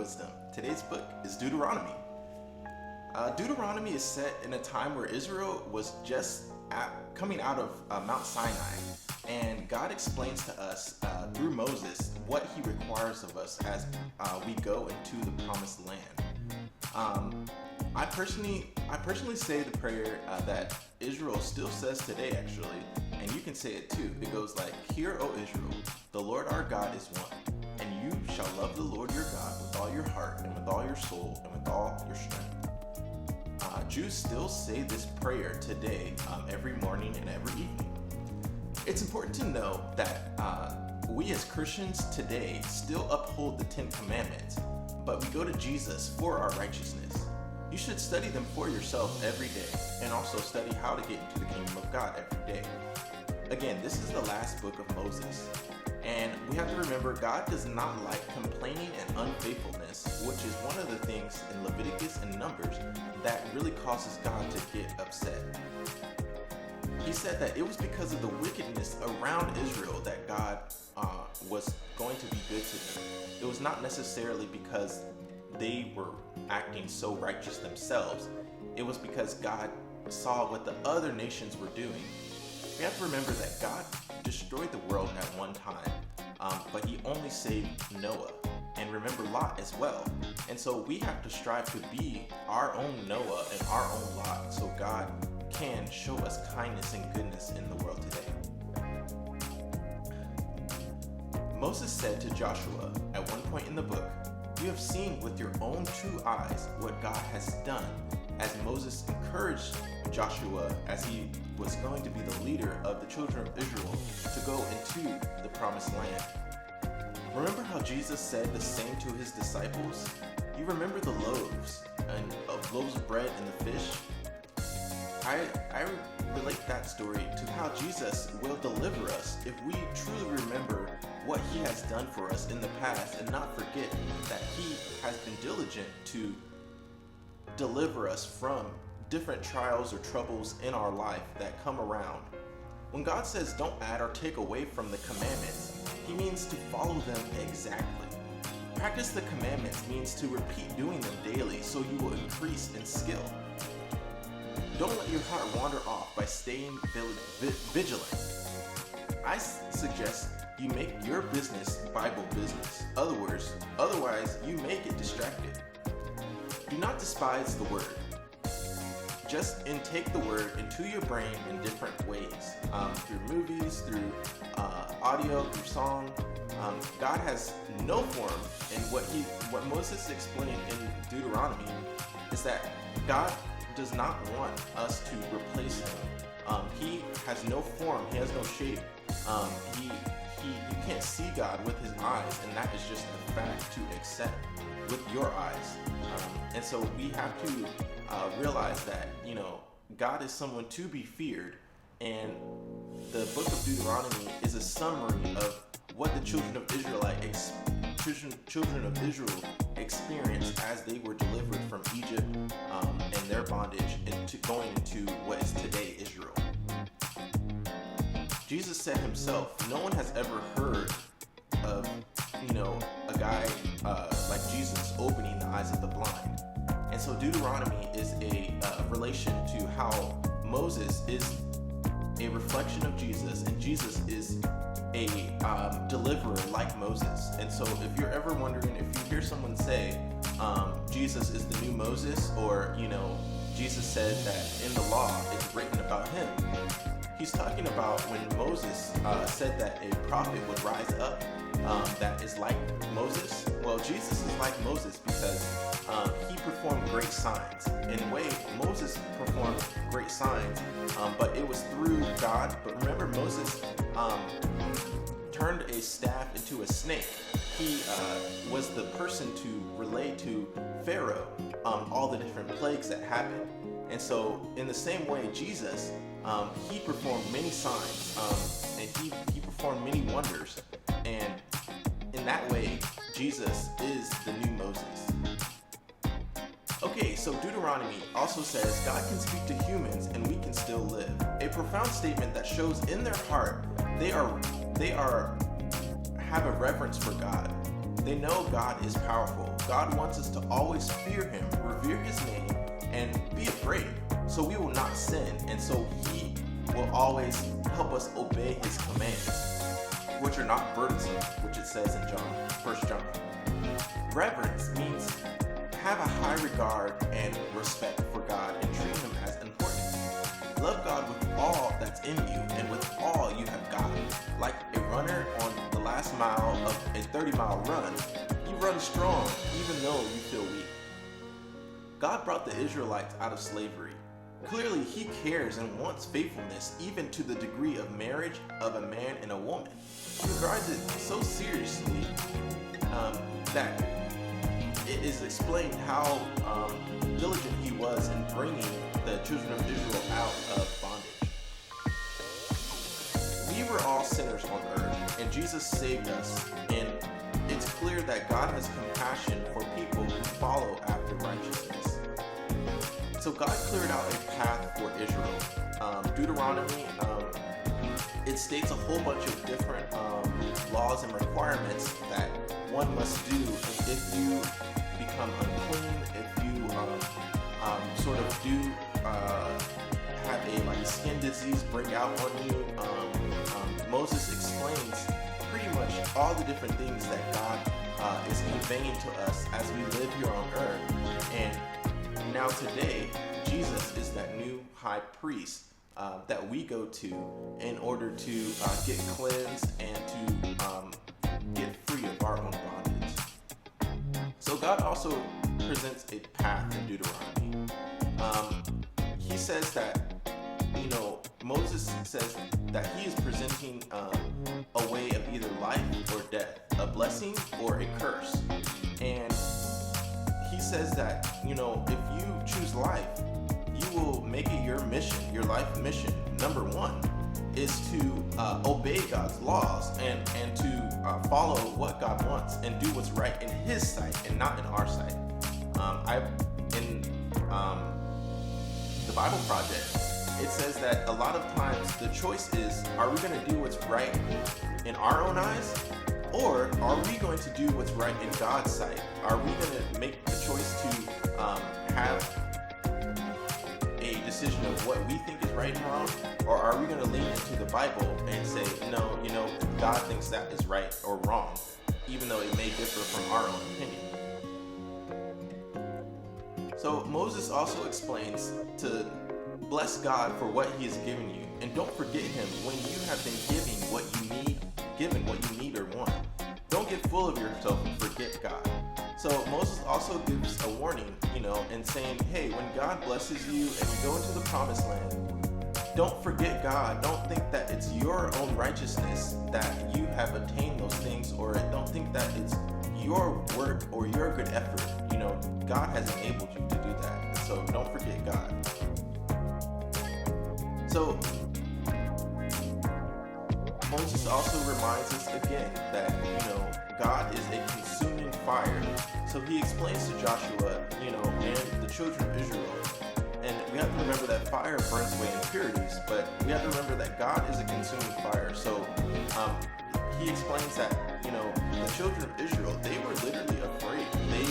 wisdom. Today's book is Deuteronomy. Deuteronomy is set in a time where Israel was just coming out of Mount Sinai, and God explains to us through Moses what he requires of us as we go into the promised land. I personally say the prayer that Israel still says today, actually, and you can say it too. It goes like, "Hear, O Israel, the Lord our God is one, and you shall love the Lord your God with all your heart and with all your soul and with all your strength." Jews still say this prayer today, every morning and every evening. It's important to know that we as Christians today still uphold the 10 Commandments, but we go to Jesus for our righteousness. You should study them for yourself every day, and also study how to get into the kingdom of God every day. Again, this is the last book of Moses, and we have to remember God does not like complaining and unfaithfulness, which is one of the things in Leviticus and Numbers that really causes God to get upset. He said that it was because of the wickedness around Israel that God was going to be good to them. It was not necessarily because they were acting so righteous themselves. It was because God saw what the other nations were doing. We have to remember that God destroyed the world at one time, but he only saved Noah. And remember Lot as well. And so we have to strive to be our own Noah and our own Lot, so God can show us kindness and goodness in the world today. Moses said to Joshua at one point in the book, "You have seen with your own true eyes what God has done," as Moses encouraged Joshua as he was going to be the leader of the children of Israel to go into the promised land. Remember how Jesus said the same to his disciples? You remember the loaves of bread and the fish? I relate that story to how Jesus will deliver us if we truly remember what he has done for us in the past and not forget that he has been diligent to deliver us from different trials or troubles in our life that come around. When God says don't add or take away from the commandments, he means to follow them exactly. Practice the commandments means to repeat doing them daily so you will increase in skill. Don't let your heart wander off by staying vigilant. I suggest you make your business Bible business. Otherwise, you may get distracted. Do not despise the word. Just intake the word into your brain in different ways, through movies, through audio, through song. God has no form, and what Moses explained in Deuteronomy is that God does not want us to replace him. He has no form, he has no shape. You can't see God with his eyes, and that is just a fact to accept with your eyes. And so we have to realize that, God is someone to be feared, and the book of Deuteronomy is a summary of what the children of Israel experienced as they were delivered from Egypt and their bondage into going into what is today Israel. Jesus said himself, no one has ever heard of a guy like Jesus opening the eyes of the blind. And so Deuteronomy is a relation to how Moses is a reflection of Jesus, and Jesus is a deliverer like Moses. And so if you're ever wondering, if you hear someone say Jesus is the new Moses, or Jesus said that in the law it's written about him, he's talking about when Moses said that a prophet would rise up that is like Moses. Well, Jesus is like Moses because he performed great signs. In a way, Moses performed great signs, but it was through God. But remember, Moses turned a staff into a snake. He was the person to relay to Pharaoh all the different plagues that happened. And so in the same way, Jesus, he performed many signs, and he performed many wonders. And in that way, Jesus is the new Moses. Okay, so Deuteronomy also says God can speak to humans and we can still live. A profound statement that shows in their heart they have a reverence for God. They know God is powerful. God wants us to always fear him, revere his name, and be afraid, so we will not sin, and so he will always help us obey his commands, which are not burdensome, which it says in 1 John. Reverence means have a high regard and respect for God and treat him as important. Love God with all that's in you and with all you have got. Like a runner on the last mile of a 30-mile run, you run strong even though you feel weak. God brought the Israelites out of slavery. Clearly, he cares and wants faithfulness even to the degree of marriage of a man and a woman. He regards it so seriously that it is explained how diligent he was in bringing the children of Israel out of bondage. We were all sinners on earth, and Jesus saved us, and it's clear that God has compassion for people who follow after righteousness. So God cleared out a path for Israel. Deuteronomy, it states a whole bunch of different laws and requirements that one must do if you become unclean, if you sort of do have a skin disease break out on you. Moses explains pretty much all the different things that God is conveying to us as we live here on earth. And now today, Jesus is that new high priest that we go to in order to get cleansed and to get free of our own bondage. So God also presents a path in Deuteronomy. He says that, Moses says that he is presenting a way of either life or death, a blessing or a curse. And he says that, if you choose life, you will make it your mission, your life mission. Number one is to obey God's laws and to follow what God wants and do what's right in his sight and not in our sight. In the Bible Project, it says that a lot of times the choice is, are we going to do what's right in our own eyes, or are we going to do what's right in God's sight? Are we going to make the choice to have a decision of what we think is right and wrong, or are we going to lean into the Bible and say, no, God thinks that is right or wrong, even though it may differ from our own opinion? So Moses also explains to bless God for what he has given you, and don't forget him when you have been given what you need or want. Don't get full of yourself and forget God. So Moses also gives a warning, and saying, hey, when God blesses you and you go into the promised land, don't forget God. Don't think that it's your own righteousness that you have attained those things, or don't think that it's your work or your good effort. God has enabled you to do that. So don't forget God. So Moses also reminds us again that, God is a consuming fire. So he explains to Joshua, and the children of Israel. And we have to remember that fire burns away impurities, but we have to remember that God is a consuming fire. So he explains that, the children of Israel, they were literally afraid. They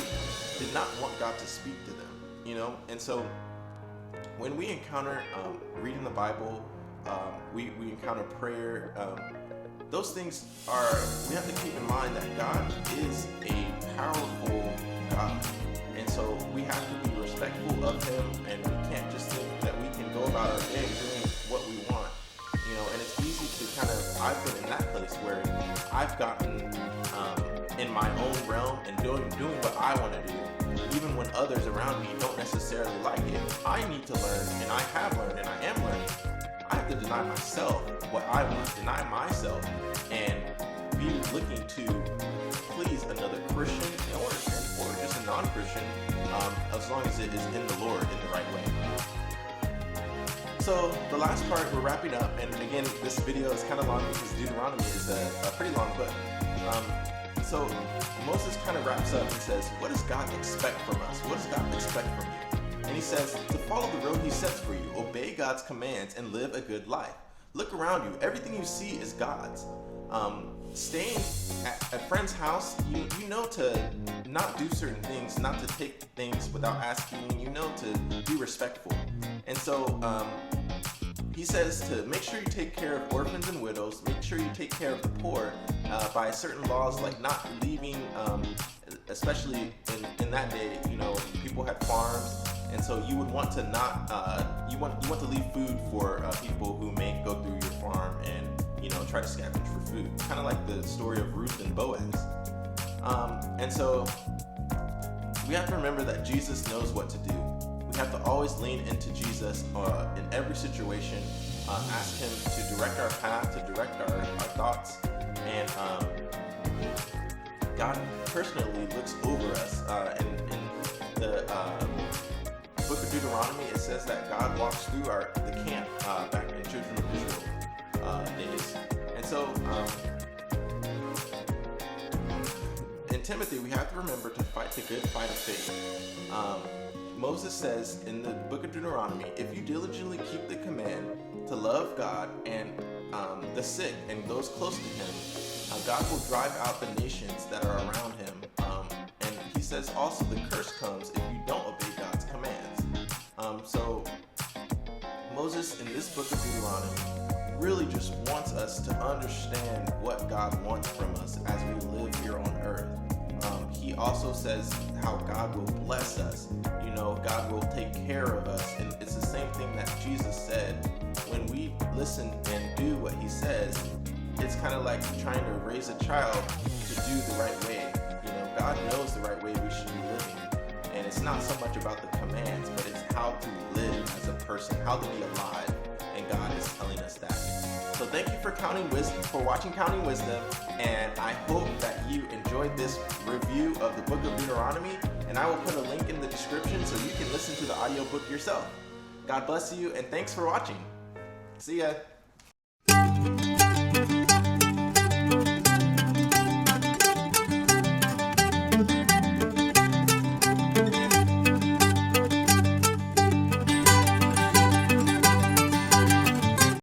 did not want God to speak to them, And so when we encounter reading the Bible, we encounter prayer, those things we have to keep in mind that God is a powerful God. And so we have to be respectful of him, and we can't just think that we can go about our day doing what we want. And it's easy to I've been in that place where I've gotten in my own realm and doing what I want to do, even when others around me don't necessarily like it. I need to learn, and I have learned, and I am learning. I have to deny myself what I want, deny myself, and be looking to please another Christian or just a non-Christian, as long as it is in the Lord in the right way. So the last part, we're wrapping up, and again, this video is kind of long because Deuteronomy is a pretty long book. So Moses kind of wraps up and says, what does God expect from us? What does God expect from you? And he says, to follow the road he sets for you, obey God's commands, and live a good life. Look around you. Everything you see is God's. Staying at a friend's house, you know to not do certain things, not to take things without asking, to be respectful. And so he says to make sure you take care of orphans and widows, make sure you take care of the poor by certain laws, like not leaving, especially in that day, people had farms, and so you would want to not, you want to leave food for people who may go through your farm and try to scavenge for food, kind of like the story of Ruth and Boaz. And so we have to remember that Jesus knows what to do. We have to always lean into Jesus in every situation, ask him to direct our path, to direct our thoughts, and God personally looks over us. In the book of Deuteronomy, it says that God walks through the camp back in children of Israel days. And so in Timothy, we have to remember to fight the good fight of faith. Moses says in the book of Deuteronomy, if you diligently keep the command to love God and the sick and those close to him, God will drive out the nations that are around him. And he says also the curse comes if you don't obey God's commands. So Moses in this book of Deuteronomy really just wants us to understand what God wants from us as we live here on earth. He also says how God will bless us. God will take care of us. And it's the same thing that Jesus said. When we listen and do what he says, it's kind of like trying to raise a child to do the right way. God knows the right way we should be living. And it's not so much about the commands, but it's how to live as a person, how to be alive. And God is telling us that. So thank you for watching Counting Wisdom, and I hope that you enjoyed this review of the book of Deuteronomy, and I will put a link in the description so you can listen to the audiobook yourself. God bless you, and thanks for watching. See ya.